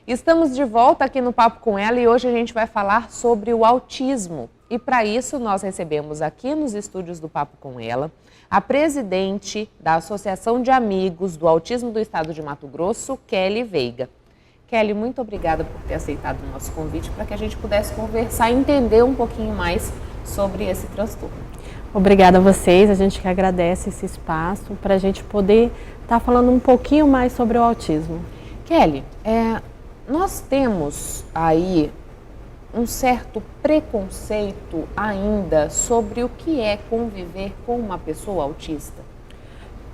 Estamos de volta aqui no Papo com Ela e hoje a gente vai falar sobre o autismo. E para isso nós recebemos aqui nos estúdios do Papo com Ela a presidente da Associação de Amigos do Autismo do Estado de Mato Grosso, Kelly Veiga. Kelly, muito obrigada por ter aceitado o nosso convite para que a gente pudesse conversar e entender um pouquinho mais sobre esse transtorno. Obrigada a vocês, a gente que agradece esse espaço para a gente poder estar falando um pouquinho mais sobre o autismo. Kelly, nós temos aí um certo preconceito ainda sobre o que é conviver com uma pessoa autista?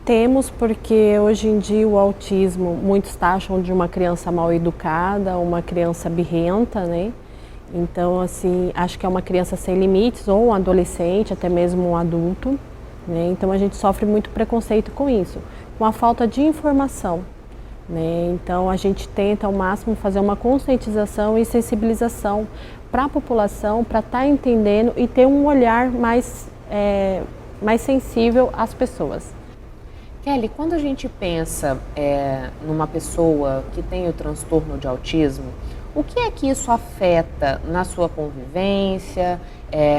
Temos, porque hoje em dia o autismo, muitos taxam de uma criança mal educada, uma criança birrenta, né? Então, assim, acho que é uma criança sem limites, ou um adolescente, até mesmo um adulto, né? Então a gente sofre muito preconceito com isso, com a falta de informação, né? Então a gente tenta ao máximo fazer uma conscientização e sensibilização para a população, para estar entendendo e ter um olhar mais sensível às pessoas. Kelly, quando a gente pensa numa pessoa que tem o transtorno de autismo, o que é que isso afeta na sua convivência,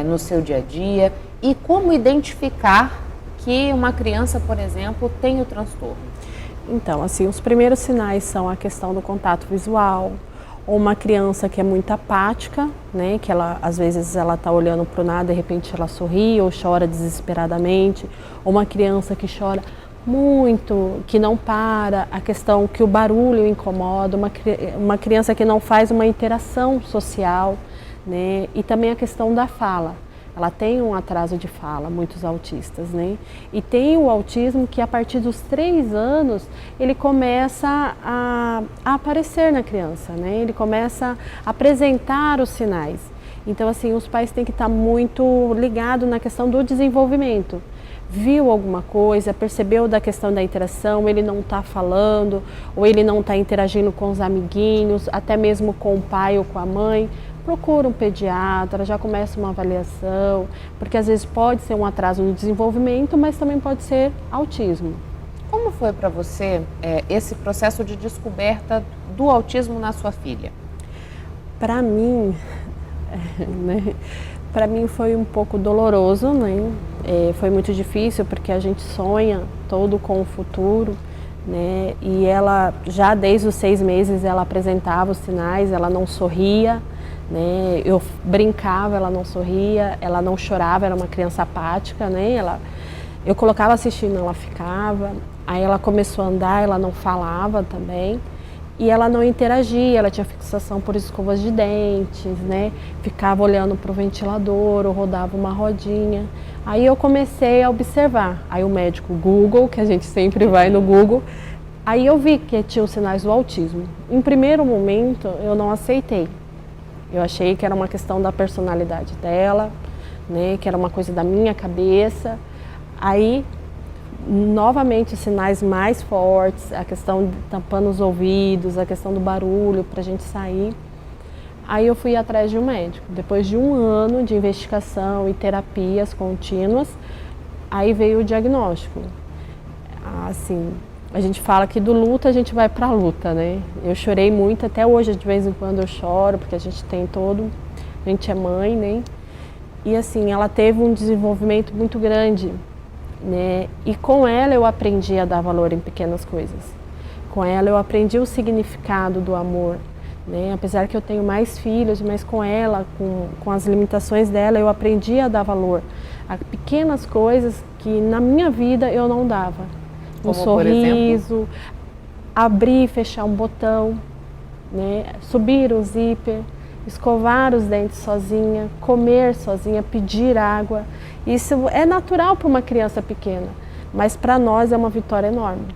no seu dia a dia e como identificar que uma criança, por exemplo, tem o transtorno? Então, assim, os primeiros sinais são a questão do contato visual, ou uma criança que é muito apática, né, que ela, às vezes ela está olhando para o nada, de repente ela sorri ou chora desesperadamente, ou uma criança que chora muito, que não para, a questão que o barulho incomoda, uma criança que não faz uma interação social, né? E também a questão da fala. Ela tem um atraso de fala, muitos autistas, né? E tem o autismo que a partir dos 3 anos ele começa a aparecer na criança, né? Ele começa a apresentar os sinais. Então, assim, os pais têm que estar muito ligados na questão do desenvolvimento. Viu alguma coisa, percebeu da questão da interação, ele não está falando, ou ele não está interagindo com os amiguinhos, até mesmo com o pai ou com a mãe, procura um pediatra, já começa uma avaliação, porque às vezes pode ser um atraso no desenvolvimento, mas também pode ser autismo. Como foi para você esse processo de descoberta do autismo na sua filha? Para mim, né? Para mim foi um pouco doloroso, né? Foi muito difícil porque a gente sonha todo com o futuro, né? E ela, já desde os 6 meses, ela apresentava os sinais, ela não sorria, né? Eu brincava, ela não sorria, ela não chorava, era uma criança apática, né? Eu colocava assistindo, ela ficava, aí ela começou a andar, ela não falava também. E ela não interagia, ela tinha fixação por escovas de dentes, né? Ficava olhando para o ventilador ou rodava uma rodinha. Aí eu comecei a observar. Aí o médico Google, que a gente sempre vai no Google, aí eu vi que tinha os sinais do autismo. Em primeiro momento eu não aceitei. Eu achei que era uma questão da personalidade dela, né? Que era uma coisa da minha cabeça. Aí novamente sinais mais fortes, a questão de tampando os ouvidos, a questão do barulho para a gente sair. Aí eu fui atrás de um médico. Depois de 1 ano de investigação e terapias contínuas, aí veio o diagnóstico. Assim, a gente fala que do luto a gente vai para a luta, né? Eu chorei muito, até hoje de vez em quando eu choro, porque a gente tem a gente é mãe, né? E assim, ela teve um desenvolvimento muito grande, né? E com ela eu aprendi a dar valor em pequenas coisas. Com ela eu aprendi o significado do amor, né? Apesar que eu tenho mais filhos, mas com ela, com as limitações dela, eu aprendi a dar valor a pequenas coisas que na minha vida eu não dava. Um sorriso, abrir e fechar um botão, né? Subir o zíper, escovar os dentes sozinha, comer sozinha, pedir água. Isso é natural para uma criança pequena, mas para nós é uma vitória enorme.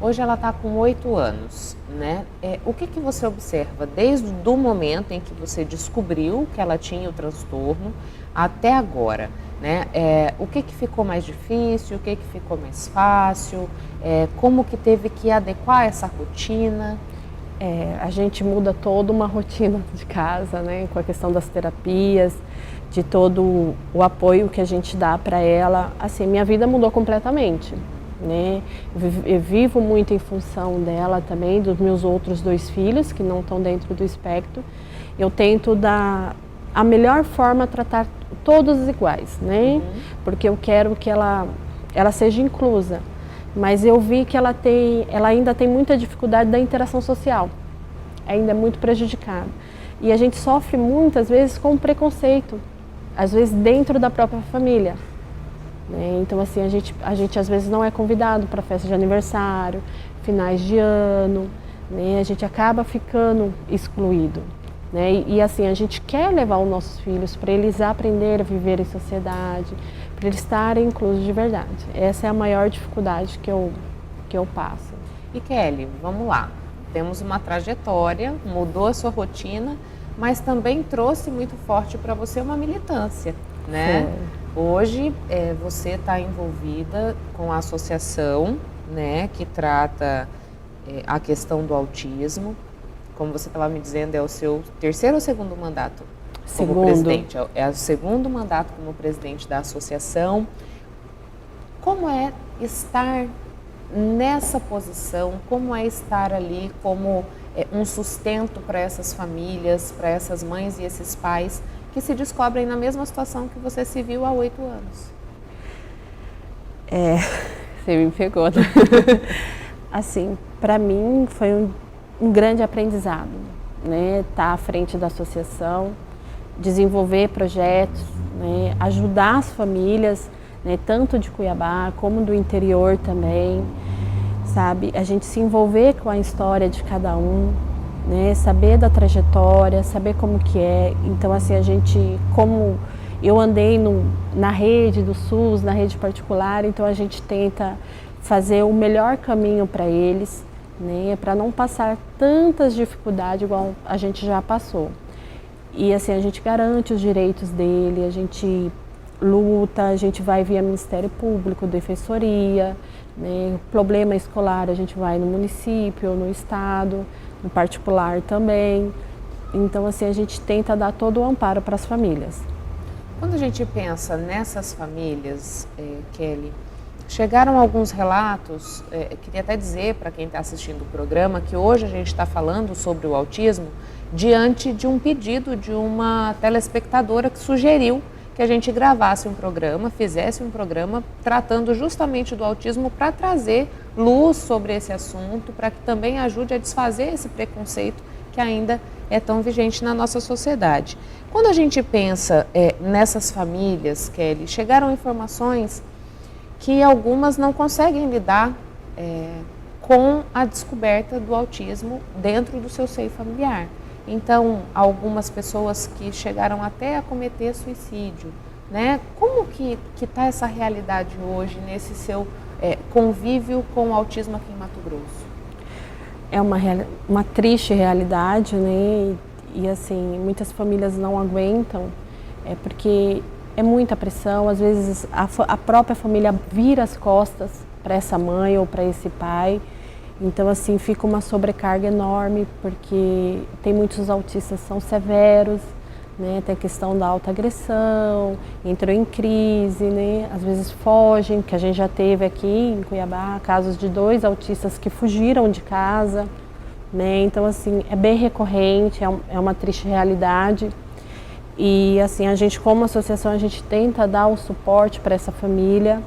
Hoje ela está com 8 anos, né? O que você observa desde o momento em que você descobriu que ela tinha o transtorno até agora, né? O que ficou mais difícil, o que ficou mais fácil, como que teve que adequar essa rotina? A gente muda toda uma rotina de casa, né? Com a questão das terapias, de todo o apoio que a gente dá para ela. Assim, minha vida mudou completamente. né? Eu vivo muito em função dela também, dos meus outros 2 filhos, que não estão dentro do espectro. Eu tento dar a melhor forma, tratar todos iguais, né? Porque eu quero que ela seja inclusa. Mas eu vi que ela ainda tem muita dificuldade da interação social. Ainda é muito prejudicada. E a gente sofre muitas vezes com preconceito, às vezes dentro da própria família. Né? Então assim, a gente às vezes não é convidado para festa de aniversário, finais de ano, né? A gente acaba ficando excluído. Né? E assim, a gente quer levar os nossos filhos para eles aprenderem a viver em sociedade, para eles estarem inclusos de verdade. Essa é a maior dificuldade que eu passo. E Kelly, vamos lá. Temos uma trajetória, mudou a sua rotina, mas também trouxe muito forte para você uma militância, né? Foi. Hoje você está envolvida com a associação, né, que trata a questão do autismo. Como você estava me dizendo, é o seu 3º ou 2º mandato como presidente? É o 2º mandato como presidente da associação. Como é estar nessa posição? Como é estar ali como um sustento para essas famílias, para essas mães e esses pais que se descobrem na mesma situação que você se viu há 8 anos? Você me pegou, né? Assim, para mim foi um grande aprendizado, né? Estar à frente da associação, desenvolver projetos, né? Ajudar as famílias, né? Tanto de Cuiabá como do interior também, sabe? A gente se envolver com a história de cada um, né? Saber da trajetória, saber como que é. Então assim, como eu andei na rede do SUS, na rede particular, então a gente tenta fazer o melhor caminho para eles, né? Para não passar tantas dificuldades igual a gente já passou. E assim, a gente garante os direitos dele, a gente luta, a gente vai via Ministério Público, Defensoria, né? Problema escolar, a gente vai no município, no estado, no particular também. Então assim, a gente tenta dar todo o amparo para as famílias. Quando a gente pensa nessas famílias, Kelly, chegaram alguns relatos, queria até dizer para quem está assistindo o programa que hoje a gente está falando sobre o autismo diante de um pedido de uma telespectadora que sugeriu que a gente gravasse um programa, fizesse um programa tratando justamente do autismo para trazer luz sobre esse assunto, para que também ajude a desfazer esse preconceito que ainda é tão vigente na nossa sociedade. Quando a gente pensa nessas famílias, Kelly, chegaram informações que algumas não conseguem lidar com a descoberta do autismo dentro do seu seio familiar. Então, algumas pessoas que chegaram até a cometer suicídio, né? Como que está essa realidade hoje nesse seu convívio com o autismo aqui em Mato Grosso? É uma triste realidade, né? E assim, muitas famílias não aguentam, porque é muita pressão, às vezes a própria família vira as costas para essa mãe ou para esse pai. Então assim, fica uma sobrecarga enorme, porque tem muitos autistas que são severos, né? Tem a questão da autoagressão, entram em crise, né? Às vezes fogem, que a gente já teve aqui em Cuiabá casos de 2 autistas que fugiram de casa, né? Então assim, é bem recorrente, é uma triste realidade. E assim, a gente como associação, a gente tenta dar o suporte para essa família,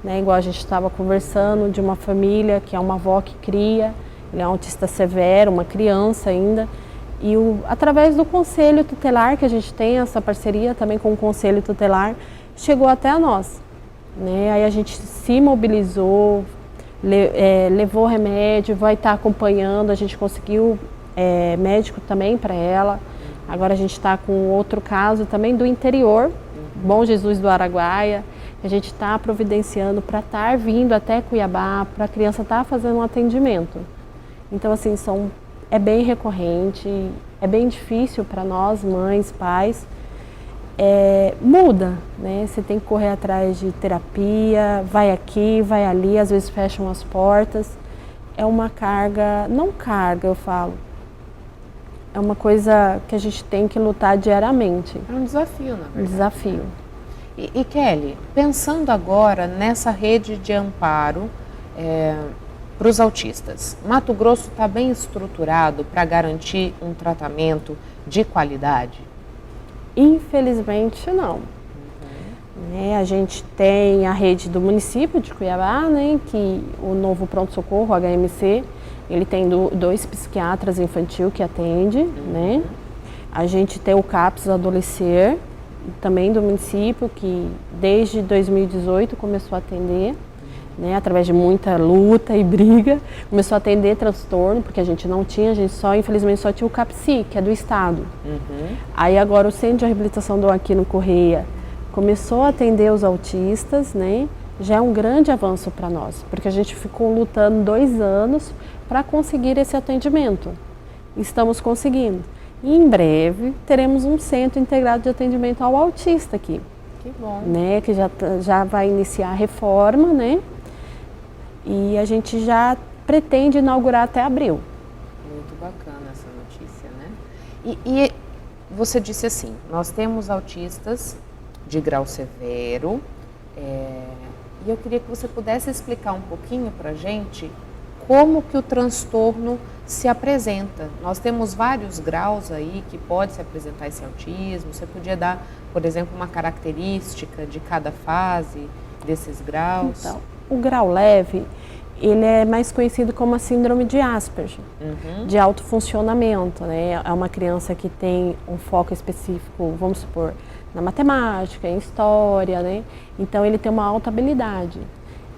né? Igual a gente estava conversando de uma família que é uma avó que cria, ele é um autista severo, uma criança ainda, e através do conselho tutelar, que a gente tem essa parceria também com o conselho tutelar, chegou até a nós, né? Aí a gente se mobilizou, levou remédio, vai estar acompanhando, a gente conseguiu médico também para ela. Agora a gente está com outro caso também do interior, Bom Jesus do Araguaia, que a gente está providenciando para estar vindo até Cuiabá, para a criança estar fazendo um atendimento. Então assim, é bem recorrente, é bem difícil para nós, mães, pais. Muda, né? Você tem que correr atrás de terapia, vai aqui, vai ali, às vezes fecham as portas. É uma carga, não carga, eu falo. É uma coisa que a gente tem que lutar diariamente. É um desafio, na verdade. Um desafio. E Kelly, pensando agora nessa rede de amparo para os autistas, Mato Grosso está bem estruturado para garantir um tratamento de qualidade? Infelizmente, não. A gente tem a rede do município de Cuiabá, né, que o novo pronto-socorro, HMC, ele tem 2 psiquiatras infantil que atende, né? A gente tem o CAPS Adolescer, também do município, que desde 2018 começou a atender, né, através de muita luta e briga, começou a atender transtorno, porque a gente não tinha, infelizmente só tinha o CAPSI, que é do estado. Aí agora o Centro de Reabilitação do Aquino Correia começou a atender os autistas, né? Já é um grande avanço para nós, porque a gente ficou lutando 2 anos para conseguir esse atendimento. Estamos conseguindo. E em breve teremos um centro integrado de atendimento ao autista aqui. Que bom. Né? Que já vai iniciar a reforma, né? E a gente já pretende inaugurar até abril. Muito bacana essa notícia, né? E você disse assim, nós temos autistas de grau severo, e eu queria que você pudesse explicar um pouquinho para a gente como que o transtorno se apresenta. Nós temos vários graus aí que pode se apresentar esse autismo. Você podia dar, por exemplo, uma característica de cada fase desses graus? Então, o grau leve, ele é mais conhecido como a síndrome de Asperger, de alto funcionamento, né? É uma criança que tem um foco específico, vamos supor, na matemática, em história, né? Então ele tem uma alta habilidade.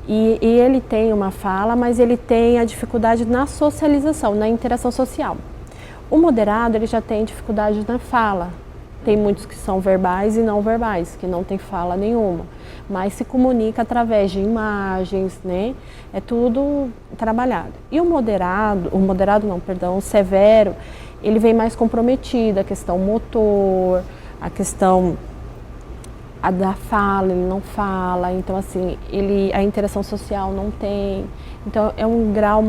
E ele tem uma fala, mas ele tem a dificuldade na socialização, na interação social. O moderado, ele já tem dificuldade na fala. Tem muitos que são verbais e não verbais, que não tem fala nenhuma, mas se comunica através de imagens, né? É tudo trabalhado. E o severo, ele vem mais comprometido, a questão motor, a questão da fala, ele não fala, então assim, a interação social não tem, então é um grau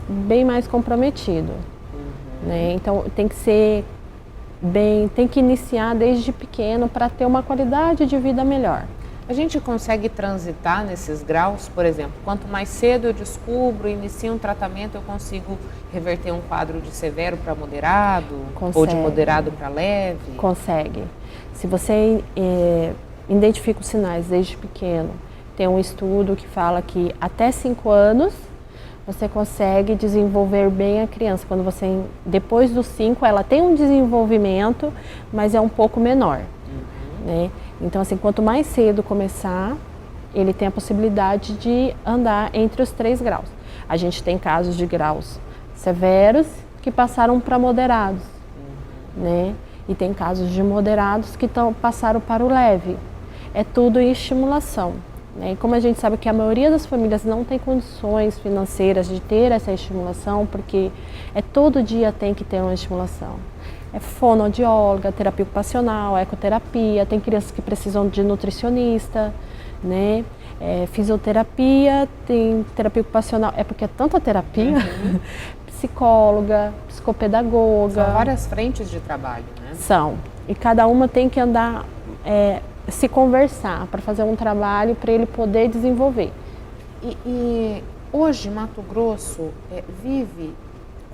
bem mais comprometido, né? Então tem que iniciar desde pequeno para ter uma qualidade de vida melhor. A gente consegue transitar nesses graus, por exemplo, quanto mais cedo eu descubro, inicio um tratamento, eu consigo reverter um quadro de severo para moderado? Consegue. Ou de moderado para leve? Consegue. Se você identifica os sinais desde pequeno, tem um estudo que fala que até 5 anos você consegue desenvolver bem a criança. Depois dos 5, ela tem um desenvolvimento, mas é um pouco menor, né? Então, assim, quanto mais cedo começar, ele tem a possibilidade de andar entre os 3 graus. A gente tem casos de graus severos que passaram para moderados, né? E tem casos de moderados que passaram para o leve. É tudo em estimulação, né? E como a gente sabe que a maioria das famílias não tem condições financeiras de ter essa estimulação, porque todo dia tem que ter uma estimulação. É fonoaudióloga, terapia ocupacional, ecoterapia, tem crianças que precisam de nutricionista, né? Fisioterapia, tem terapia ocupacional, porque é tanta terapia, psicóloga, psicopedagoga. São várias frentes de trabalho, né? São, e cada uma tem que andar, se conversar para fazer um trabalho para ele poder desenvolver. E hoje Mato Grosso vive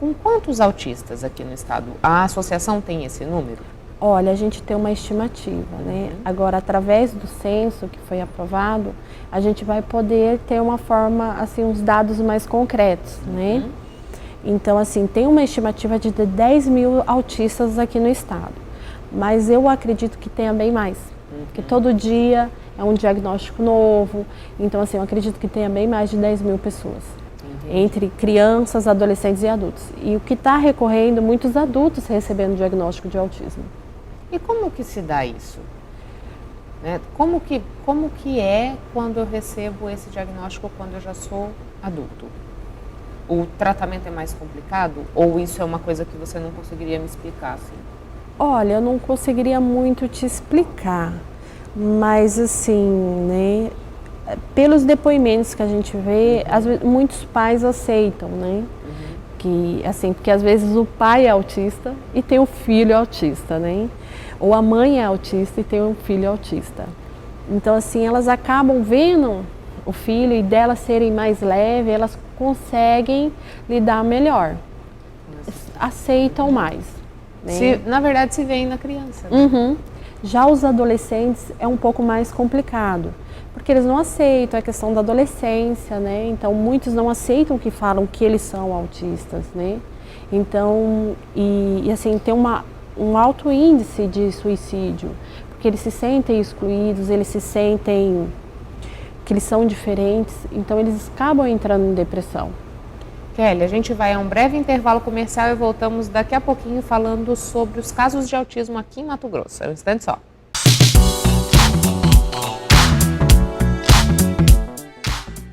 com quantos autistas aqui no estado? A associação tem esse número? Olha, a gente tem uma estimativa, né? Agora, através do censo que foi aprovado, a gente vai poder ter uma forma, assim, uns dados mais concretos, né? Então, assim, tem uma estimativa de 10 mil autistas aqui no estado, mas eu acredito que tenha bem mais, porque todo dia é um diagnóstico novo, então, assim, eu acredito que tenha bem mais de 10 mil pessoas. Entre crianças, adolescentes e adultos. E o que está recorrendo, muitos adultos recebendo diagnóstico de autismo. E como que se dá isso? Né? Como que é quando eu recebo esse diagnóstico quando eu já sou adulto? O tratamento é mais complicado? Ou isso é uma coisa que você não conseguiria me explicar assim? Olha, eu não conseguiria muito te explicar, mas assim, né? Pelos depoimentos que a gente vê, às vezes, muitos pais aceitam, né? Que, assim, porque às vezes o pai é autista e tem um filho autista, né? Ou a mãe é autista e tem um filho autista. Então, assim, elas acabam vendo o filho e delas serem mais leves, elas conseguem lidar melhor, aceitam mais. Né? Na verdade, se vê na criança. Né? Uhum. Já os adolescentes é um pouco mais complicado, porque eles não aceitam a questão da adolescência, né? Então muitos não aceitam que falam que eles são autistas, né? Então, e assim, tem um alto índice de suicídio, porque eles se sentem excluídos, eles se sentem que eles são diferentes, então eles acabam entrando em depressão. Kelly, a gente vai a um breve intervalo comercial e voltamos daqui a pouquinho falando sobre os casos de autismo aqui em Mato Grosso. É um instante só.